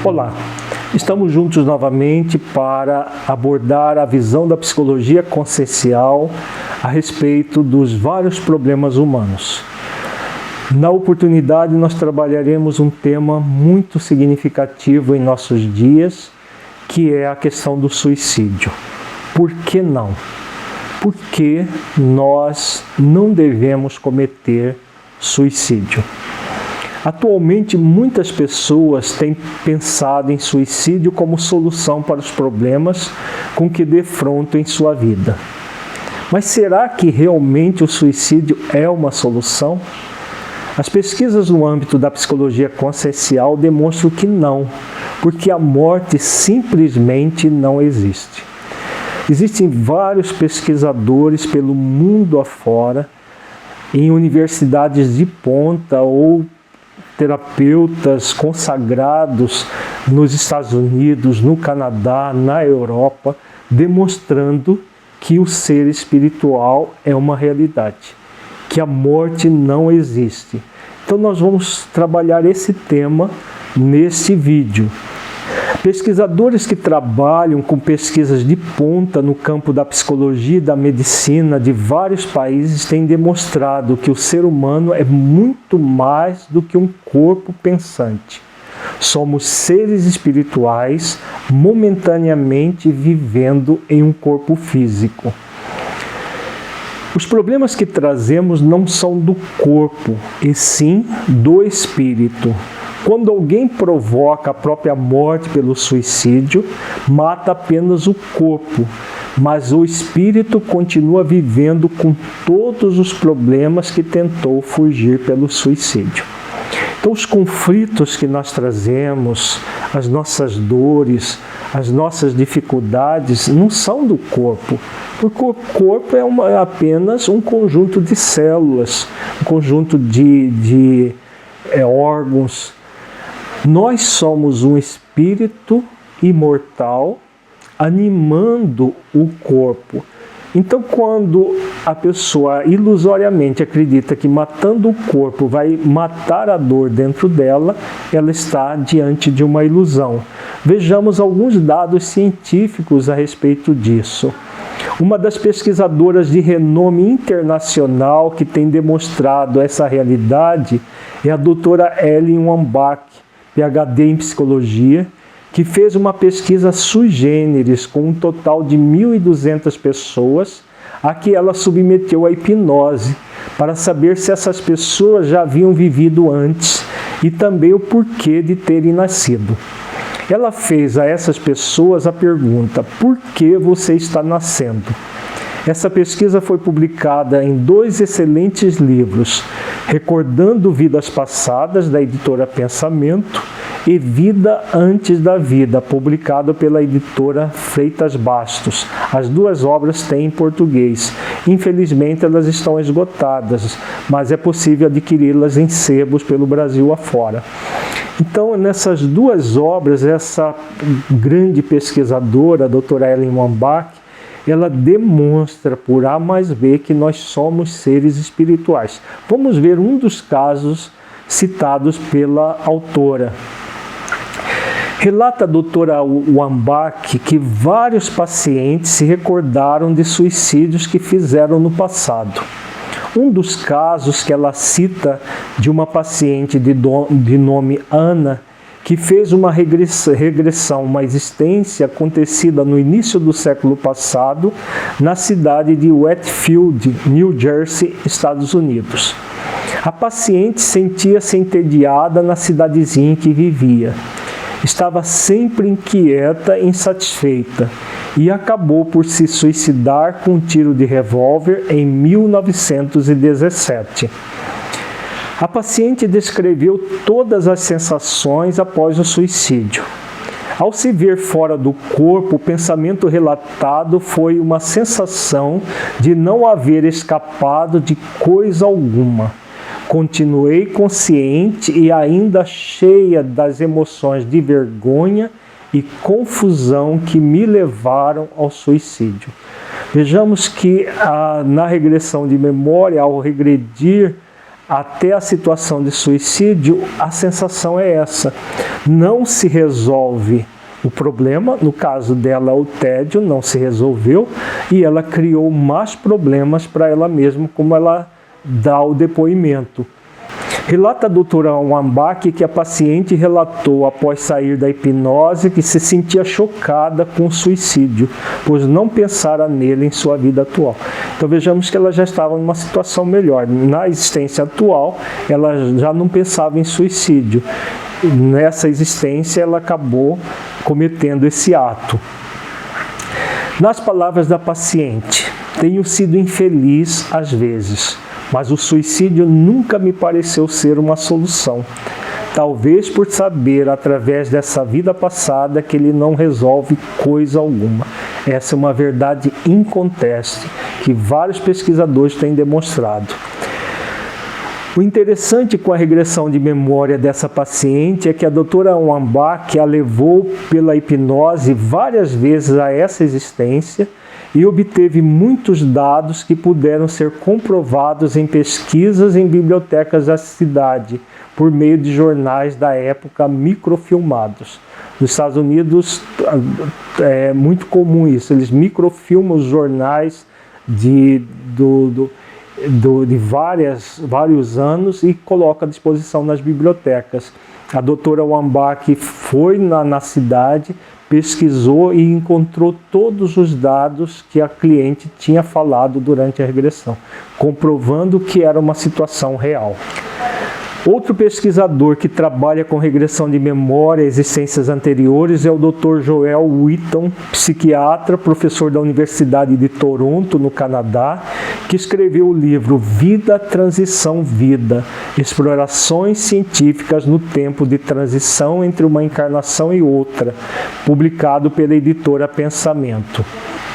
Olá, estamos juntos novamente para abordar a visão da psicologia consciencial a respeito dos vários problemas humanos. Na oportunidade, nós trabalharemos um tema muito significativo em nossos dias, que é a questão do suicídio. Por que não? Por que nós não devemos cometer suicídio? Atualmente, muitas pessoas têm pensado em suicídio como solução para os problemas com que defrontam em sua vida. Mas será que realmente o suicídio é uma solução? As pesquisas no âmbito da psicologia consciencial demonstram que não, porque a morte simplesmente não existe. Existem vários pesquisadores pelo mundo afora, em universidades de ponta ou terapeutas consagrados nos Estados Unidos, no Canadá, na Europa, demonstrando que o ser espiritual é uma realidade, que a morte não existe. Então nós vamos trabalhar esse tema nesse vídeo. Pesquisadores que trabalham com pesquisas de ponta no campo da psicologia e da medicina de vários países têm demonstrado que o ser humano é muito mais do que um corpo pensante. Somos seres espirituais momentaneamente vivendo em um corpo físico. Os problemas que trazemos não são do corpo, e sim do espírito. Quando alguém provoca a própria morte pelo suicídio, mata apenas o corpo, mas o espírito continua vivendo com todos os problemas que tentou fugir pelo suicídio. Então, os conflitos que nós trazemos, as nossas dores, as nossas dificuldades, não são do corpo, porque o corpo é apenas um conjunto de células, um conjunto de órgãos. Nós somos um espírito imortal animando o corpo. Então, quando a pessoa ilusoriamente acredita que matando o corpo vai matar a dor dentro dela, ela está diante de uma ilusão. Vejamos alguns dados científicos a respeito disso. Uma das pesquisadoras de renome internacional que tem demonstrado essa realidade é a doutora Ellen Wambach, PhD em psicologia, que fez uma pesquisa sui generis com um total de 1.200 pessoas, a que ela submeteu à hipnose, para saber se essas pessoas já haviam vivido antes e também o porquê de terem nascido. Ela fez a essas pessoas a pergunta: por que você está nascendo? Essa pesquisa foi publicada em 2 excelentes livros, Recordando Vidas Passadas, da editora Pensamento, e Vida Antes da Vida, publicado pela editora Freitas Bastos. As 2 obras têm em português. Infelizmente elas estão esgotadas, mas é possível adquiri-las em sebos pelo Brasil afora. Então, nessas 2 obras, essa grande pesquisadora, a doutora Ellen Wambach, ela demonstra por A mais B que nós somos seres espirituais. Vamos ver um dos casos citados pela autora. Relata a doutora Wambach que vários pacientes se recordaram de suicídios que fizeram no passado. Um dos casos que ela cita de uma paciente de nome Ana, que fez uma regressão, uma existência acontecida no início do século passado, na cidade de Wheatfield, New Jersey, Estados Unidos. A paciente sentia-se entediada na cidadezinha em que vivia. Estava sempre inquieta e insatisfeita e acabou por se suicidar com um tiro de revólver em 1917. A paciente descreveu todas as sensações após o suicídio. Ao se ver fora do corpo, o pensamento relatado foi uma sensação de não haver escapado de coisa alguma. Continuei consciente e ainda cheia das emoções de vergonha e confusão que me levaram ao suicídio. Vejamos que na regressão de memória, ao regredir até a situação de suicídio, a sensação é essa: não se resolve o problema, no caso dela o tédio não se resolveu, e ela criou mais problemas para ela mesma, como ela dá o depoimento. Relata a doutora Wambach que a paciente relatou após sair da hipnose que se sentia chocada com o suicídio, pois não pensara nele em sua vida atual. Então vejamos que ela já estava numa situação melhor. Na existência atual, ela já não pensava em suicídio. Nessa existência, ela acabou cometendo esse ato. Nas palavras da paciente: tenho sido infeliz às vezes, mas o suicídio nunca me pareceu ser uma solução. Talvez por saber, através dessa vida passada, que ele não resolve coisa alguma. Essa é uma verdade inconteste, que vários pesquisadores têm demonstrado. O interessante com a regressão de memória dessa paciente é que a doutora Wambach a levou pela hipnose várias vezes a essa existência e obteve muitos dados que puderam ser comprovados em pesquisas em bibliotecas da cidade, por meio de jornais da época microfilmados. Nos Estados Unidos é muito comum isso, eles microfilmam os jornais de vários anos e colocam à disposição nas bibliotecas. A doutora Wambach foi na cidade, pesquisou e encontrou todos os dados que a cliente tinha falado durante a regressão, comprovando que era uma situação real. Outro pesquisador que trabalha com regressão de memória e existências anteriores é o Dr. Joel Wheaton, psiquiatra, professor da Universidade de Toronto, no Canadá, que escreveu o livro Vida, Transição, Vida, Explorações Científicas no Tempo de Transição entre uma Encarnação e Outra, publicado pela editora Pensamento.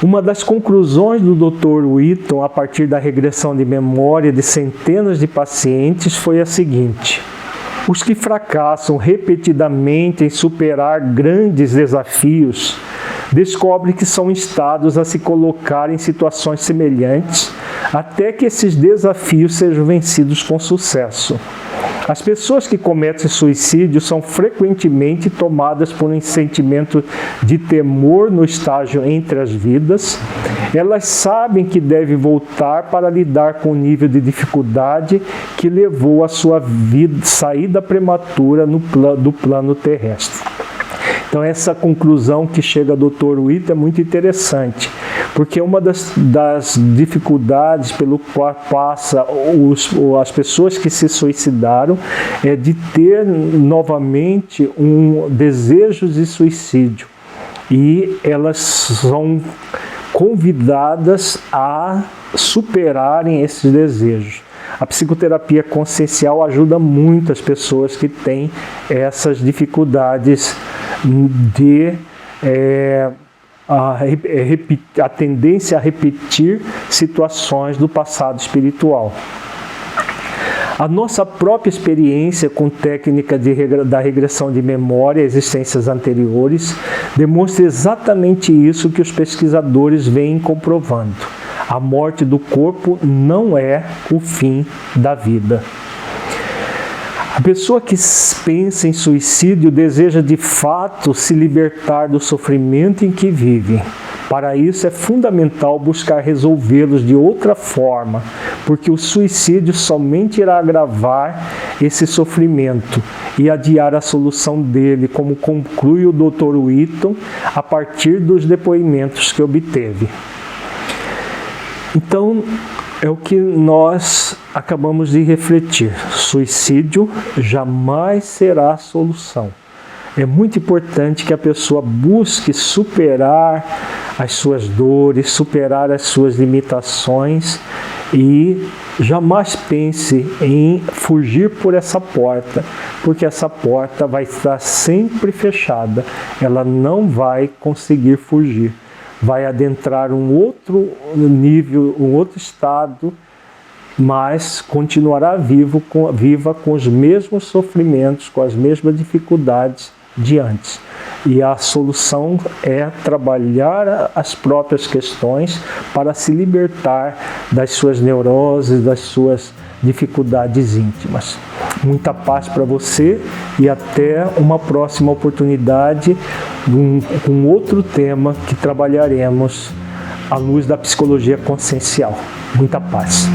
Uma das conclusões do Dr. Wheaton, a partir da regressão de memória de centenas de pacientes, foi a seguinte: os que fracassam repetidamente em superar grandes desafios descobrem que são instados a se colocar em situações semelhantes até que esses desafios sejam vencidos com sucesso. As pessoas que cometem suicídio são frequentemente tomadas por um sentimento de temor no estágio entre as vidas. Elas sabem que devem voltar para lidar com o nível de dificuldade que levou a sua saída prematura do plano terrestre. Então essa conclusão que chega ao Dr. Wheaton é muito interessante, porque uma das dificuldades pelo qual passa as pessoas que se suicidaram é de ter novamente um desejo de suicídio, e elas são convidadas a superarem esses desejos. A psicoterapia consciencial ajuda muito as pessoas que têm essas dificuldades de a tendência a repetir situações do passado espiritual. A nossa própria experiência com técnica da regressão de memória e existências anteriores demonstra exatamente isso que os pesquisadores vêm comprovando. A morte do corpo não é o fim da vida. A pessoa que pensa em suicídio deseja de fato se libertar do sofrimento em que vive. Para isso é fundamental buscar resolvê-los de outra forma, porque o suicídio somente irá agravar esse sofrimento e adiar a solução dele, como conclui o Dr. Wheaton a partir dos depoimentos que obteve. Então, é o que nós acabamos de refletir. Suicídio jamais será a solução. É muito importante que a pessoa busque superar as suas dores, superar as suas limitações e jamais pense em fugir por essa porta, porque essa porta vai estar sempre fechada. Ela não vai conseguir fugir. Vai adentrar um outro nível, um outro estado, mas continuará viva com os mesmos sofrimentos, com as mesmas dificuldades de antes. E a solução é trabalhar as próprias questões para se libertar das suas neuroses, das suas dificuldades íntimas. Muita paz para você e até uma próxima oportunidade com outro tema que trabalharemos à luz da psicologia consciencial. Muita paz.